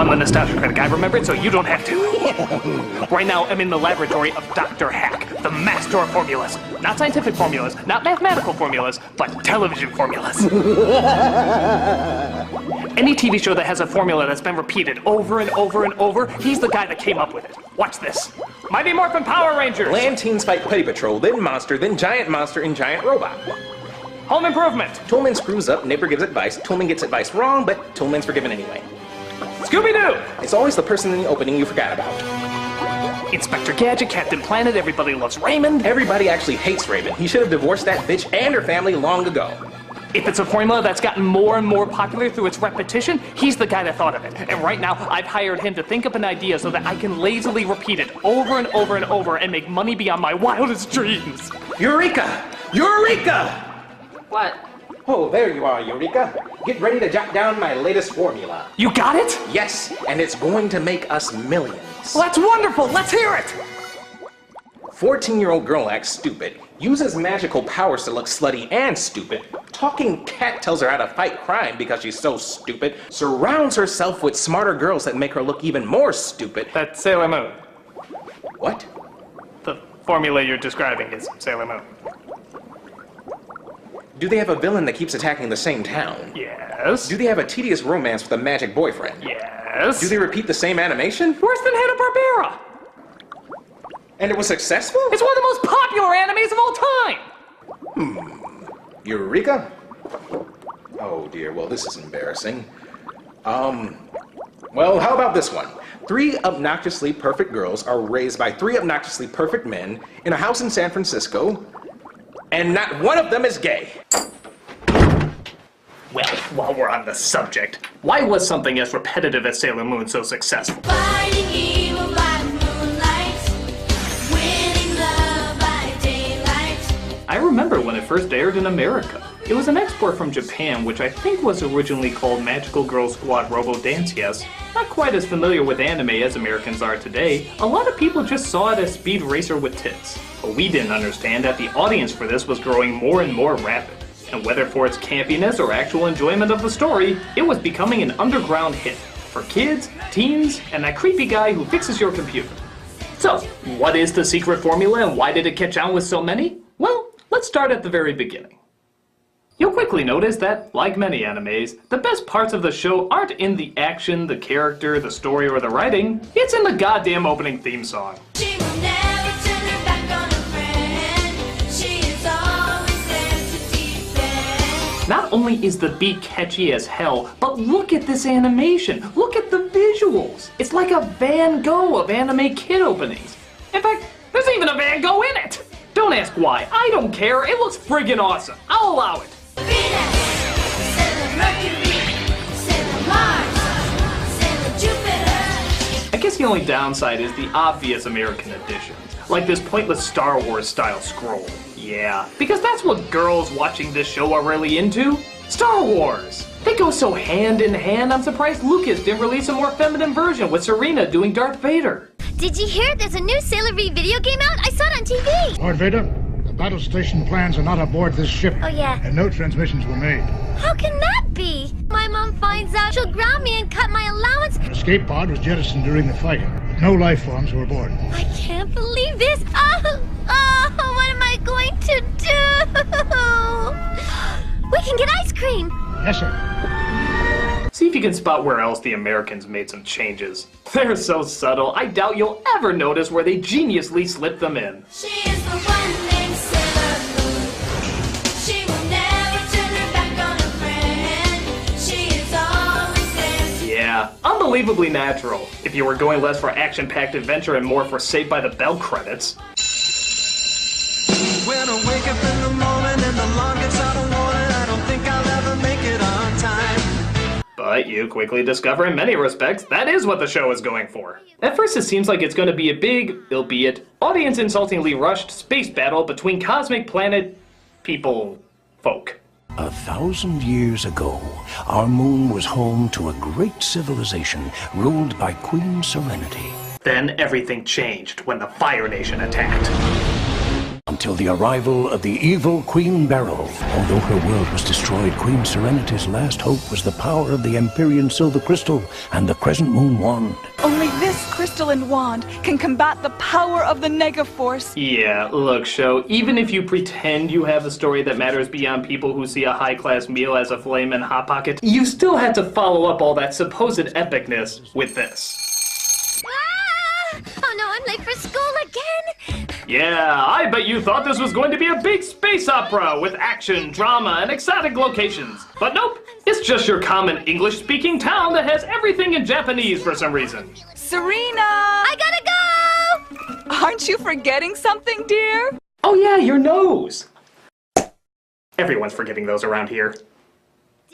I'm the nostalgia critic. I remember it so you don't have to. Right now, I'm in the laboratory of Dr. Hack, the master of formulas. Not scientific formulas, not mathematical formulas, but television formulas. Any TV show that has a formula that's been repeated over and over and over, he's the guy that came up with it. Watch this. Mighty Morphin Power Rangers! Land Teens fight Petty Patrol, then Monster, then Giant Monster, and Giant Robot. Home Improvement! Toolman screws up, neighbor gives advice, Toolman gets advice wrong, but Toolman's forgiven anyway. Scooby-Doo! It's always the person in the opening you forgot about. Inspector Gadget, Captain Planet, everybody loves Raymond. Everybody actually hates Raymond. He should have divorced that bitch and her family long ago. If it's a formula that's gotten more and more popular through its repetition, he's the guy that thought of it. And right now, I've hired him to think up an idea so that I can lazily repeat it over and over and over and make money beyond my wildest dreams. Eureka! Eureka! What? Oh, there you are, Eureka. Get ready to jot down my latest formula. You got it? Yes, and it's going to make us millions. Well, that's wonderful. Let's hear it. 14-year-old girl acts stupid, uses magical powers to look slutty and stupid, talking cat tells her how to fight crime because she's so stupid, surrounds herself with smarter girls that make her look even more stupid. That's Sailor Moon. What? The formula you're describing is Sailor Moon. Do they have a villain that keeps attacking the same town? Yes. Do they have a tedious romance with a magic boyfriend? Yes. Do they repeat the same animation? Worse than Hanna-Barbera. And it was successful? It's one of the most popular animes of all time! Eureka? Oh dear, well this is embarrassing. Well, how about this one? 3 obnoxiously perfect girls are raised by 3 obnoxiously perfect men in a house in San Francisco, and not one of them is gay. Well, while we're on the subject, why was something as repetitive as Sailor Moon so successful? Fighting evil by moonlight, winning love by daylight. I remember when it first aired in America. It was an export from Japan, which I think was originally called Magical Girl Squad Robo Dance Yes. Not quite as familiar with anime as Americans are today, a lot of people just saw it as Speed Racer with tits. But we didn't understand that the audience for this was growing more and more rapid. And whether for its campiness or actual enjoyment of the story, it was becoming an underground hit for kids, teens, and that creepy guy who fixes your computer. So, what is the secret formula and why did it catch on with so many? Well, let's start at the very beginning. You'll quickly notice that, like many animes, the best parts of the show aren't in the action, the character, the story, or the writing. It's in the goddamn opening theme song. She will never turn her back on her friend. She is always there to defend. Not only is the beat catchy as hell, but look at this animation. Look at the visuals. It's like a Van Gogh of anime kid openings. In fact, there's even a Van Gogh in it. Don't ask why. I don't care. It looks friggin' awesome. I'll allow it. Venus, Sailor Mercury, Sailor Mars, Sailor Jupiter. I guess the only downside is the obvious American additions, like this pointless Star Wars style scroll. Yeah, because that's what girls watching this show are really into. Star Wars. They go so hand in hand, I'm surprised Lucas didn't release a more feminine version with Serena doing Darth Vader. Did you hear there's a new Sailor V video game out? I saw it on TV. Lord Vader, the battle station plans are not aboard this ship. Oh, yeah. And no transmissions were made. How can that be? My mom finds out, she'll ground me and cut my allowance. An escape pod was jettisoned during the fight, but no life forms were aboard. I can't believe this. Oh, what am I going to do? We can get ice cream. Yes, sir. See if you can spot where else the Americans made some changes. They're so subtle, I doubt you'll ever notice where they geniusly slipped them in. She is the one named Sailor Moon. She will never turn her back on her friend. She is always there. Yeah, unbelievably natural. If you were going less for action-packed adventure and more for Saved by the Bell credits. When I wake up in the morning and the alarm gets out of warning, I don't think I'll ever make it on time. But you quickly discover in many respects, that is what the show is going for. At first it seems like it's going to be a big, albeit audience-insultingly rushed, space battle between cosmic planet folk. 1,000 years ago, our moon was home to a great civilization ruled by Queen Serenity. Then everything changed when the Fire Nation attacked. until the arrival of the evil Queen Beryl. Although her world was destroyed, Queen Serenity's last hope was the power of the Empyrean Silver Crystal and the Crescent Moon Wand. Only this crystalline wand can combat the power of the Negaforce. Yeah, look, Show, even if you pretend you have a story that matters beyond people who see a high-class meal as a flamin' Hot Pocket, you still had to follow up all that supposed epicness with this. Ah! Oh no, I'm late for school again. Yeah, I bet you thought this was going to be a big space opera with action, drama, and exotic locations. But nope, it's just your common English-speaking town that has everything in Japanese for some reason. Serena! I gotta go! Aren't you forgetting something, dear? Oh yeah, your nose. Everyone's forgetting those around here.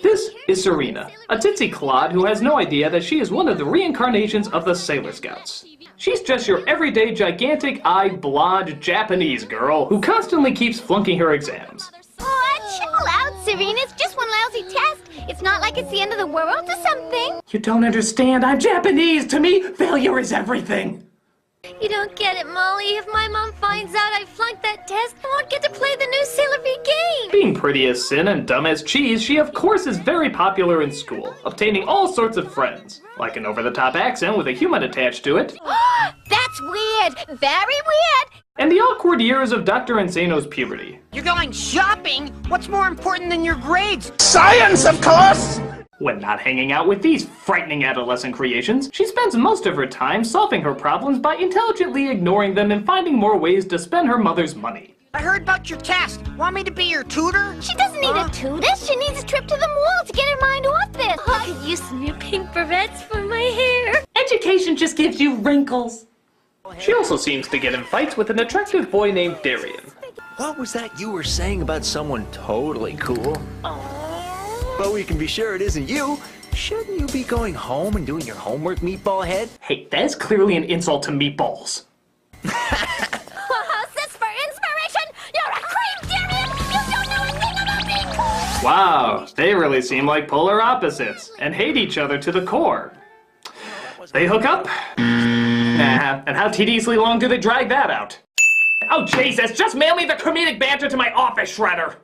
This is Serena, a ditzy clod who has no idea that she is one of the reincarnations of the Sailor Scouts. She's just your everyday gigantic-eyed blonde Japanese girl who constantly keeps flunking her exams. Oh, chill out, Serena. It's just one lousy test. It's not like it's the end of the world or something. You don't understand, I'm Japanese! To me, failure is everything! You don't get it, Molly. If my mom finds out I flunked that test, I won't get to play the new Sailor V game. Being pretty as sin and dumb as cheese, she of course is very popular in school, obtaining all sorts of friends. Like an over-the-top accent with a human attached to it. That's weird. Very weird. And the awkward years of Dr. Insano's puberty. You're going shopping? What's more important than your grades? Science, of course! When not hanging out with these frightening adolescent creations, she spends most of her time solving her problems by intelligently ignoring them and finding more ways to spend her mother's money. I heard about your test. Want me to be your tutor? She doesn't need a tutor. She needs a trip to the mall to get her mind off this. I could use some new pink barrettes for my hair. Education just gives you wrinkles. She also seems to get in fights with an attractive boy named Darian. What was that you were saying about someone totally cool? But we can be sure it isn't you. Shouldn't you be going home and doing your homework, meatball head? Hey, that is clearly an insult to meatballs. How's this for inspiration? You're a creep, Darian. You don't know a thing about being cool. Wow, they really seem like polar opposites and hate each other to the core. They hook up? Nah, and how tediously long do they drag that out? Oh Jesus, just mail me the comedic banter to my office shredder!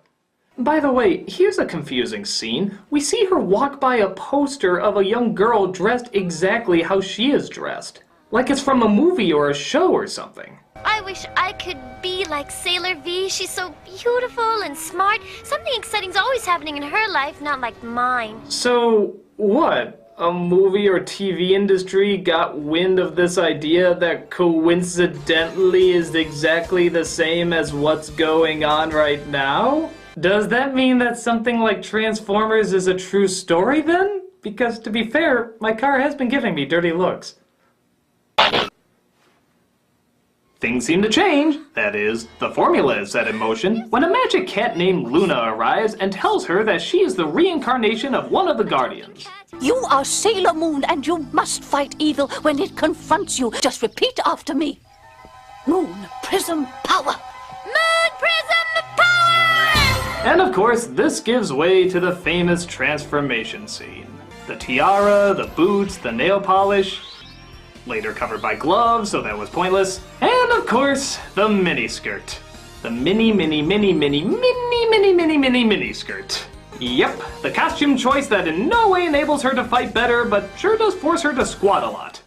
By the way, here's a confusing scene. We see her walk by a poster of a young girl dressed exactly how she is dressed. Like it's from a movie or a show or something. I wish I could be like Sailor V. She's so beautiful and smart. Something exciting's always happening in her life, not like mine. So, what? A movie or TV industry got wind of this idea that coincidentally is exactly the same as what's going on right now? Does that mean that something like Transformers is a true story then? Because to be fair, my car has been giving me dirty looks. Things seem to change. That is, the formula is set in motion when a magic cat named Luna arrives and tells her that she is the reincarnation of one of the Guardians. You are Sailor Moon and you must fight evil when it confronts you. Just repeat after me. Moon Prism Power. Moon Prism Power! And of course, this gives way to the famous transformation scene. The tiara, the boots, the nail polish, later covered by gloves, so that was pointless. And of course, the miniskirt. The mini skirt. Yep, the costume choice that in no way enables her to fight better, but sure does force her to squat a lot.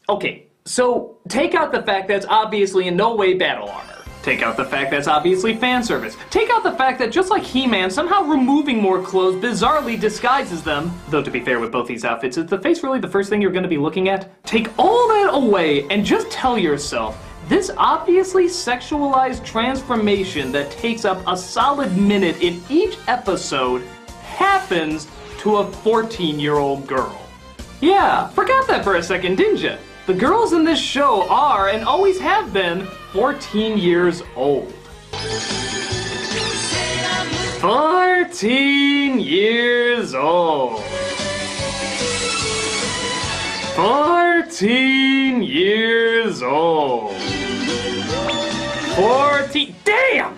Okay, so take out the fact that's obviously in no way battle armor. Take out the fact that's obviously fan service. Take out the fact that just like He-Man, somehow removing more clothes bizarrely disguises them. Though to be fair with both these outfits, is the face really the first thing you're going to be looking at? Take all that away and just tell yourself, this obviously sexualized transformation that takes up a solid minute in each episode happens to a 14-year-old girl. Yeah, forgot that for a second, didn't you? The girls in this show are, and always have been, 14 years old. 14 years old. 14 years old. 14, damn!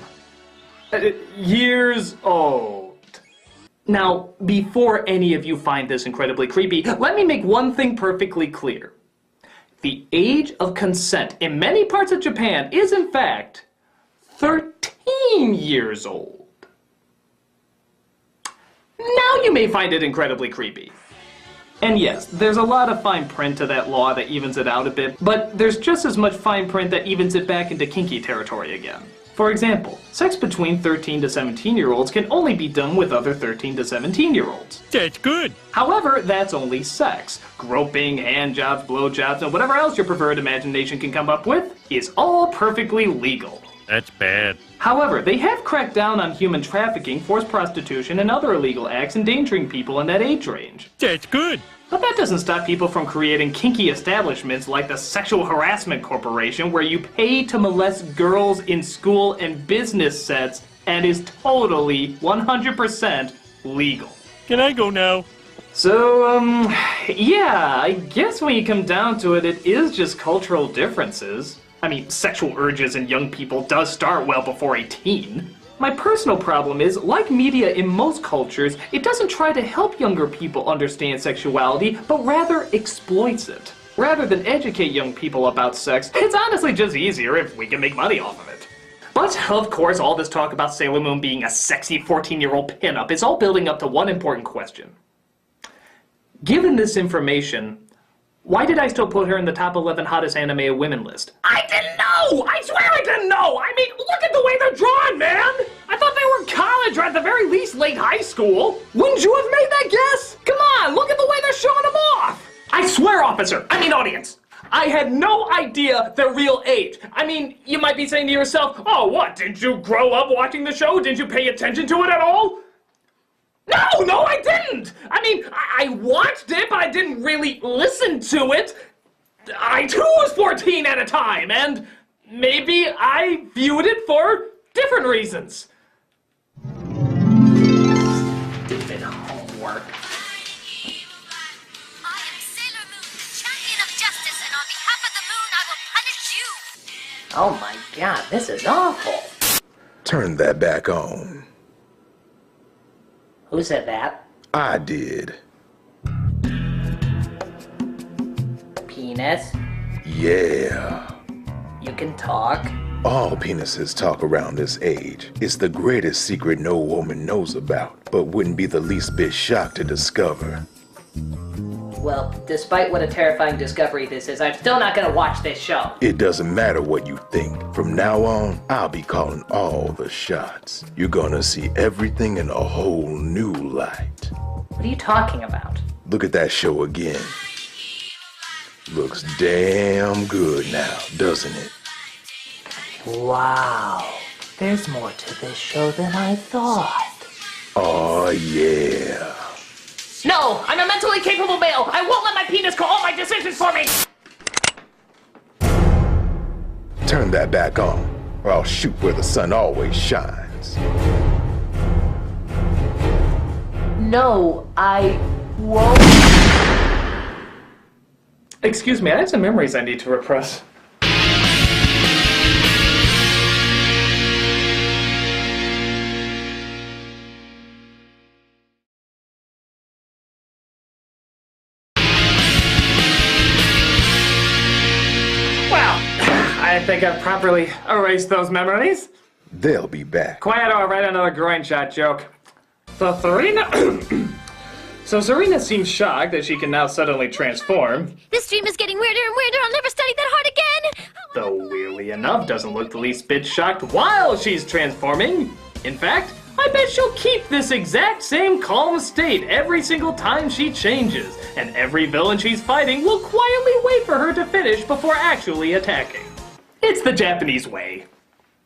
Years old. Now, before any of you find this incredibly creepy, let me make one thing perfectly clear. The age of consent in many parts of Japan is in fact 13. 13 years old. Now you may find it incredibly creepy. And yes, there's a lot of fine print to that law that evens it out a bit, but there's just as much fine print that evens it back into kinky territory again. For example, sex between 13 to 17-year-olds can only be done with other 13 to 17-year-olds. That's good. However, that's only sex. Groping, handjobs, blowjobs, and whatever else your preferred imagination can come up with is all perfectly legal. That's bad. However, they have cracked down on human trafficking, forced prostitution, and other illegal acts endangering people in that age range. That's good. But that doesn't stop people from creating kinky establishments like the Sexual Harassment Corporation, where you pay to molest girls in school and business sets and is totally 100% legal. Can I go now? So, yeah, I guess when you come down to it, it is just cultural differences. I mean, sexual urges in young people does start well before 18. My personal problem is, like media in most cultures, it doesn't try to help younger people understand sexuality, but rather exploits it. Rather than educate young people about sex, it's honestly just easier if we can make money off of it. But, of course, all this talk about Sailor Moon being a sexy 14-year-old pinup is all building up to one important question. Given this information, why did I still put her in the top 11 hottest anime of women list? I didn't know! I swear I didn't know! I mean, look at the way they're drawn, man! I thought they were college or at the very least late high school. Wouldn't you have made that guess? Come on, look at the way they're showing them off! I swear, audience, I had no idea their real age. I mean, you might be saying to yourself, oh, what, didn't you grow up watching the show? Didn't you pay attention to it at all? No, I didn't! I mean, I watched it, but I didn't really listen to it. I too was 14 at a time, and maybe I viewed it for different reasons. Stupid homework. I am Sailor Moon, champion of justice, and on behalf of the moon, I will punish you. Oh my god, this is awful. Turn that back on. Who said that? I did. Penis? Yeah. You can talk? All penises talk around this age. It's the greatest secret no woman knows about, but wouldn't be the least bit shocked to discover. Well, despite what a terrifying discovery this is, I'm still not gonna watch this show. It doesn't matter what you think. From now on, I'll be calling all the shots. You're gonna see everything in a whole new light. What are you talking about? Look at that show again. Looks damn good now, doesn't it? Wow. There's more to this show than I thought. Oh yeah. No! I'm a mentally capable male! I won't let my penis call all my decisions for me! Turn that back on, or I'll shoot where the sun always shines. No, I won't. Excuse me, I have some memories I need to repress. I think I've properly erased those memories. They'll be back. Quiet or I'll write another groin shot joke. So Serena seems shocked that she can now suddenly transform. This dream is getting weirder and weirder. I'll never study that hard again. Though weirdly enough, doesn't look the least bit shocked while she's transforming. In fact, I bet she'll keep this exact same calm state every single time she changes, and every villain she's fighting will quietly wait for her to finish before actually attacking. It's the Japanese way.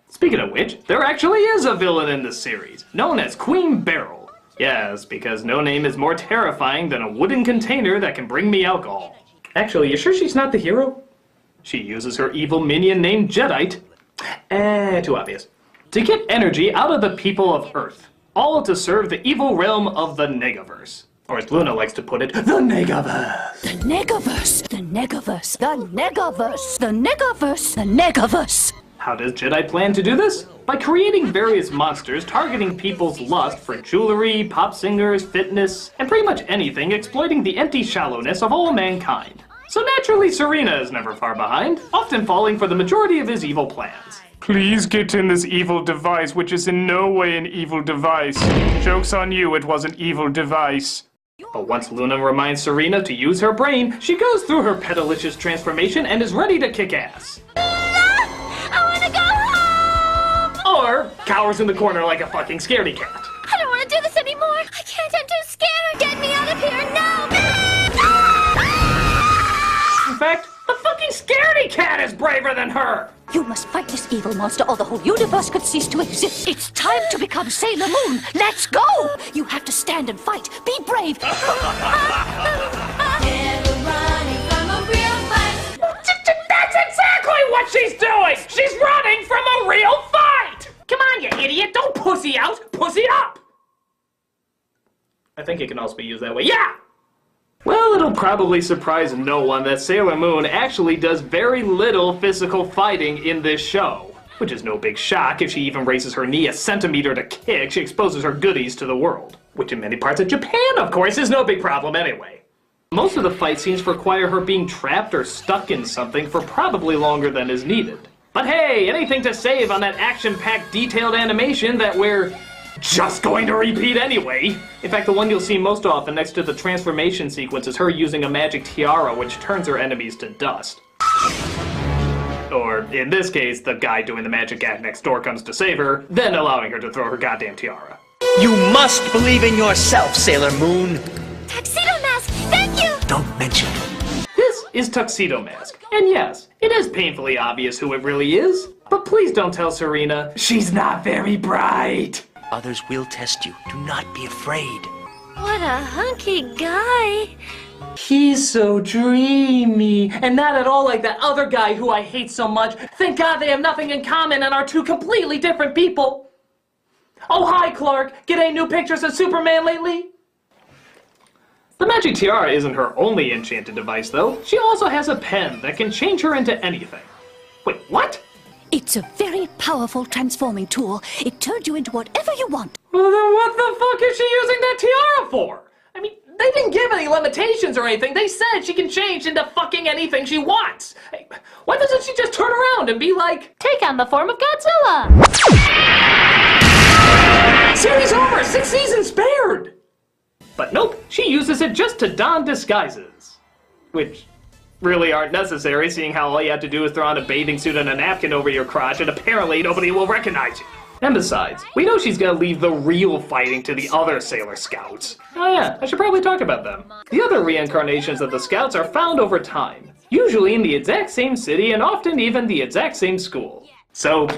Speaking of which, there actually is a villain in this series, known as Queen Beryl. Yes, because no name is more terrifying than a wooden container that can bring me alcohol. Actually, you sure she's not the hero? She uses her evil minion named Jedite. Too obvious. To get energy out of the people of Earth, all to serve the evil realm of the Negaverse. Or as Luna likes to put it, the Negaverse. The Negaverse, the Negaverse, the Negaverse, the Negaverse, the Negaverse. How does Jedi plan to do this? By creating various monsters targeting people's lust for jewelry, pop singers, fitness, and pretty much anything exploiting the empty shallowness of all mankind. So naturally, Serena is never far behind, often falling for the majority of his evil plans. Please get in this evil device, which is in no way an evil device. Joke's on you, it was an evil device. But once Luna reminds Serena to use her brain, she goes through her petalicious transformation and is ready to kick ass. I wanna go home! Or cowers in the corner like a fucking scaredy cat. I don't wanna do this anymore! I can't, I'm too scared! Get me out of here now! In fact, the fucking scaredy cat is braver than her! You must fight this evil monster or the whole universe could cease to exist. It's time to become Sailor Moon. Let's go! You have to stand and fight. Be brave. Never running from a real fight. That's exactly what she's doing! She's running from a real fight! Come on, you idiot! Don't pussy out! Pussy up! I think it can also be used that way. Yeah! Well, it'll probably surprise no one that Sailor Moon actually does very little physical fighting in this show. Which is no big shock. If she even raises her knee a centimeter to kick, she exposes her goodies to the world. Which in many parts of Japan, of course, is no big problem anyway. Most of the fight scenes require her being trapped or stuck in something for probably longer than is needed. But hey, anything to save on that action-packed detailed animation that we're just going to repeat anyway. In fact, the one you'll see most often next to the transformation sequence is her using a magic tiara which turns her enemies to dust. Or, in this case, the guy doing the magic act next door comes to save her, then allowing her to throw her goddamn tiara. You must believe in yourself, Sailor Moon. Tuxedo Mask, thank you! Don't mention it. This is Tuxedo Mask, and yes, it is painfully obvious who it really is. But please don't tell Serena, she's not very bright. Others will test you. Do not be afraid. What a hunky guy. He's so dreamy, and not at all like that other guy who I hate so much. Thank God they have nothing in common and are two completely different people. Oh, hi, Clark. Get any new pictures of Superman lately? The magic tiara isn't her only enchanted device, though. She also has a pen that can change her into anything. Wait, what? It's a very powerful transforming tool. It turns you into whatever you want. Well, then what the fuck is she using that tiara for? I mean, they didn't give any limitations or anything. They said she can change into fucking anything she wants. Hey, why doesn't she just turn around and be like, take on the form of Godzilla! Series over! 6 seasons spared! But nope, she uses it just to don disguises. Which really aren't necessary, seeing how all you have to do is throw on a bathing suit and a napkin over your crotch, and apparently nobody will recognize you. And besides, we know she's gonna leave the real fighting to the other Sailor Scouts. Oh yeah, I should probably talk about them. The other reincarnations of the Scouts are found over time, usually in the exact same city and often even the exact same school. So,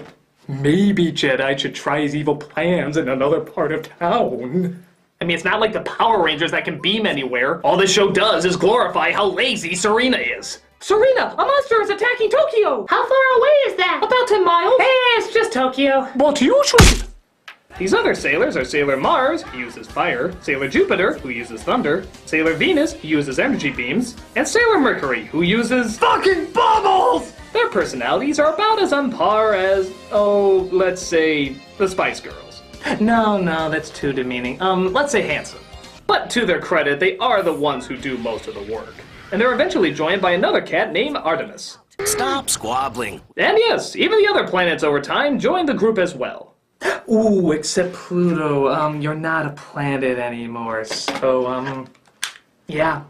maybe Jedi should try his evil plans in another part of town. I mean, it's not like the Power Rangers that can beam anywhere. All this show does is glorify how lazy Serena is. Serena, a monster is attacking Tokyo! How far away is that? About 10 miles. Hey, it's just Tokyo. But usually... These other sailors are Sailor Mars, who uses fire, Sailor Jupiter, who uses thunder, Sailor Venus, who uses energy beams, and Sailor Mercury, who uses fucking bubbles! Their personalities are about as on par as, oh, let's say, the Spice Girls. No, that's too demeaning. Let's say handsome. But to their credit, they are the ones who do most of the work. And they're eventually joined by another cat named Artemis. Stop squabbling. And yes, even the other planets over time join the group as well. Ooh, except Pluto. You're not a planet anymore, so, yeah.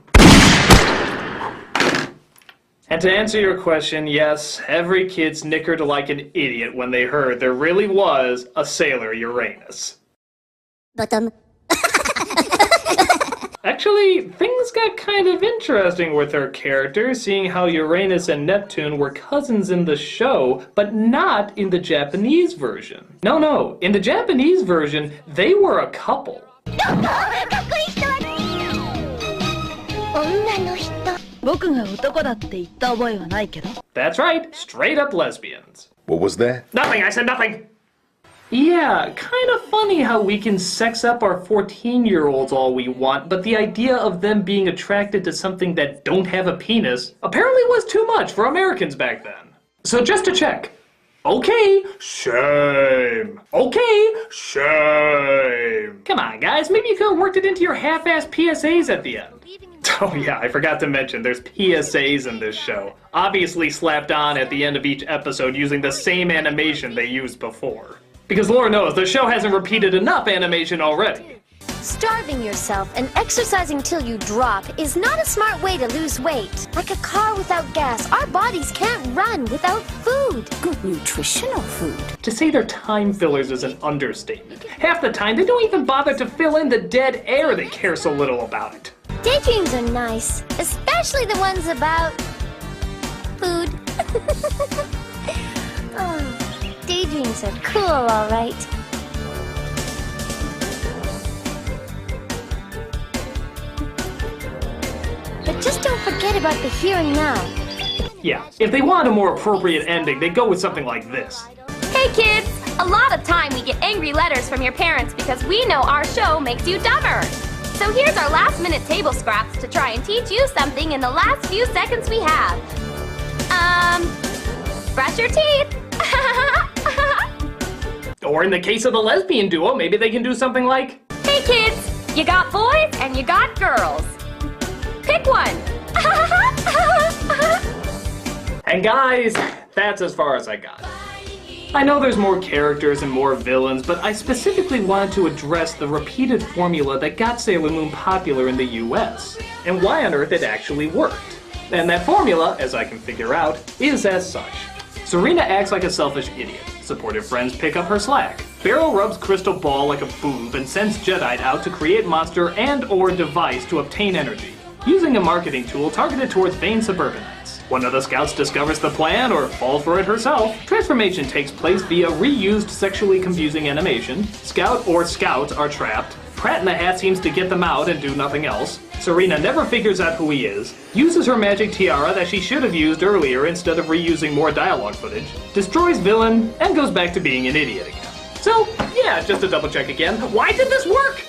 And to answer your question, yes, every kid snickered like an idiot when they heard there really was a Sailor Uranus. Actually, things got kind of interesting with her character, seeing how Uranus and Neptune were cousins in the show, but not in the Japanese version. No, in the Japanese version, they were a couple. That's right, straight up lesbians. What was that? Nothing, I said nothing! Yeah, kind of funny how we can sex up our 14-year-olds all we want, but the idea of them being attracted to something that don't have a penis apparently was too much for Americans back then. So just to check. Okay, shame. Okay, shame. Come on, guys, maybe you could have worked it into your half-assed PSAs at the end. Oh yeah, I forgot to mention, there's PSAs in this show. Obviously slapped on at the end of each episode using the same animation they used before. Because Lord knows, the show hasn't repeated enough animation already. Starving yourself and exercising till you drop is not a smart way to lose weight. Like a car without gas, our bodies can't run without food. Good nutritional food. To say they're time fillers is an understatement. Half the time, they don't even bother to fill in the dead air they care so little about it. Daydreams are nice, especially the ones about food. Oh, daydreams are cool, all right. But just don't forget about the here and now. Yeah, if they want a more appropriate ending, they go with something like this. Hey kids! A lot of time we get angry letters from your parents because we know our show makes you dumber. So here's our last minute table scraps to try and teach you something in the last few seconds we have. Brush your teeth! Or in the case of the lesbian duo, maybe they can do something like, hey kids! You got boys and you got girls. Pick one! And guys, that's as far as I got. I know there's more characters and more villains, but I specifically wanted to address the repeated formula that got Sailor Moon popular in the US, and why on earth it actually worked. And that formula, as I can figure out, is as such. Serena acts like a selfish idiot. Supportive friends pick up her slack. Barrow rubs Crystal Ball like a boob and sends Jedi out to create monster and/or device to obtain energy, using a marketing tool targeted towards vain suburbanites. One of the scouts discovers the plan or falls for it herself. Transformation takes place via reused sexually confusing animation. Scout or scouts are trapped. Pratt in the Hat seems to get them out and do nothing else. Serena never figures out who he is, uses her magic tiara that she should have used earlier instead of reusing more dialogue footage, destroys villain, and goes back to being an idiot again. So, yeah, just to double check again, why did this work?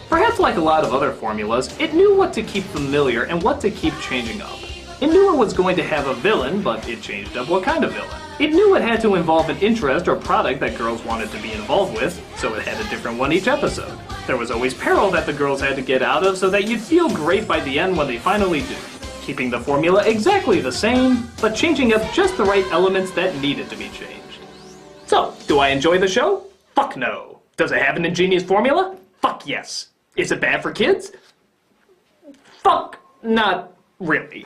Perhaps like a lot of other formulas, it knew what to keep familiar and what to keep changing up. It knew it was going to have a villain, but it changed up what kind of villain. It knew it had to involve an interest or product that girls wanted to be involved with, so it had a different one each episode. There was always peril that the girls had to get out of so that you'd feel great by the end when they finally do. Keeping the formula exactly the same, but changing up just the right elements that needed to be changed. So, do I enjoy the show? Fuck no. Does it have an ingenious formula? Fuck yes. Is it bad for kids? Fuck, not really.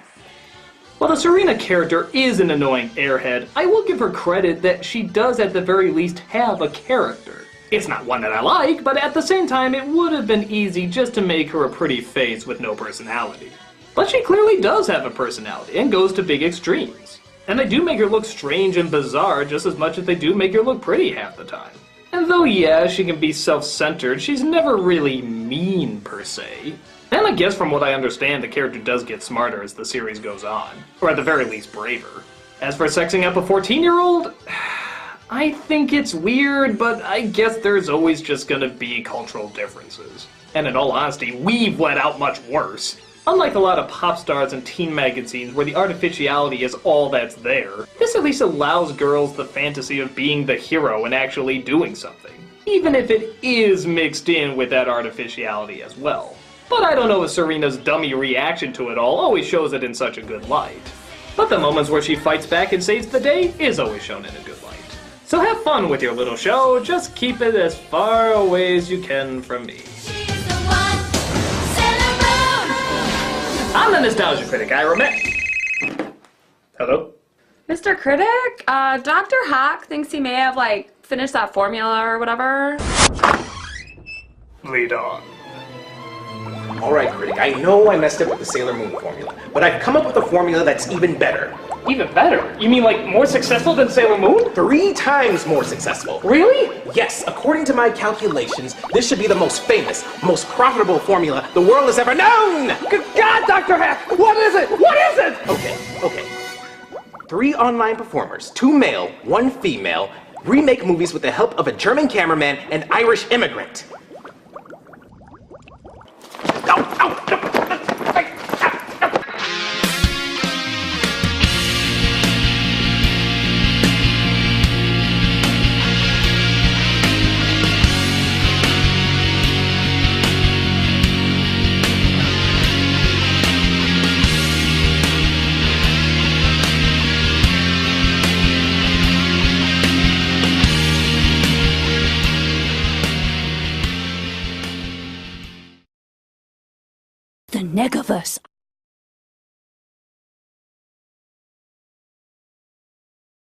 While the Serena character is an annoying airhead, I will give her credit that she does at the very least have a character. It's not one that I like, but at the same time it would have been easy just to make her a pretty face with no personality. But she clearly does have a personality and goes to big extremes. And they do make her look strange and bizarre just as much as they do make her look pretty half the time. And though yeah, she can be self-centered, she's never really mean per se. And I guess from what I understand, the character does get smarter as the series goes on. Or at the very least, braver. As for sexing up a 14-year-old, I think it's weird, but I guess there's always just gonna be cultural differences. And in all honesty, we've let out much worse. Unlike a lot of pop stars and teen magazines where the artificiality is all that's there, this at least allows girls the fantasy of being the hero and actually doing something. Even if it is mixed in with that artificiality as well. But I don't know if Serena's dummy reaction to it all always shows it in such a good light. But the moments where she fights back and saves the day is always shown in a good light. So have fun with your little show, just keep it as far away as you can from me. I'm the Nostalgia Critic, I remember. Hello? Mr. Critic, Dr. Hawk thinks he may have, finished that formula or whatever. Lead on. Alright, Critic, I know I messed up with the Sailor Moon formula, but I've come up with a formula that's even better. Even better? You mean more successful than Sailor Moon? 3 times more successful. Really? Yes, according to my calculations, this should be the most famous, most profitable formula the world has ever known! Good God, Dr. Hack! What is it? What is it? Okay. 3 online performers, 2 male, 1 female, remake movies with the help of a German cameraman and Irish immigrant. the Negaverse.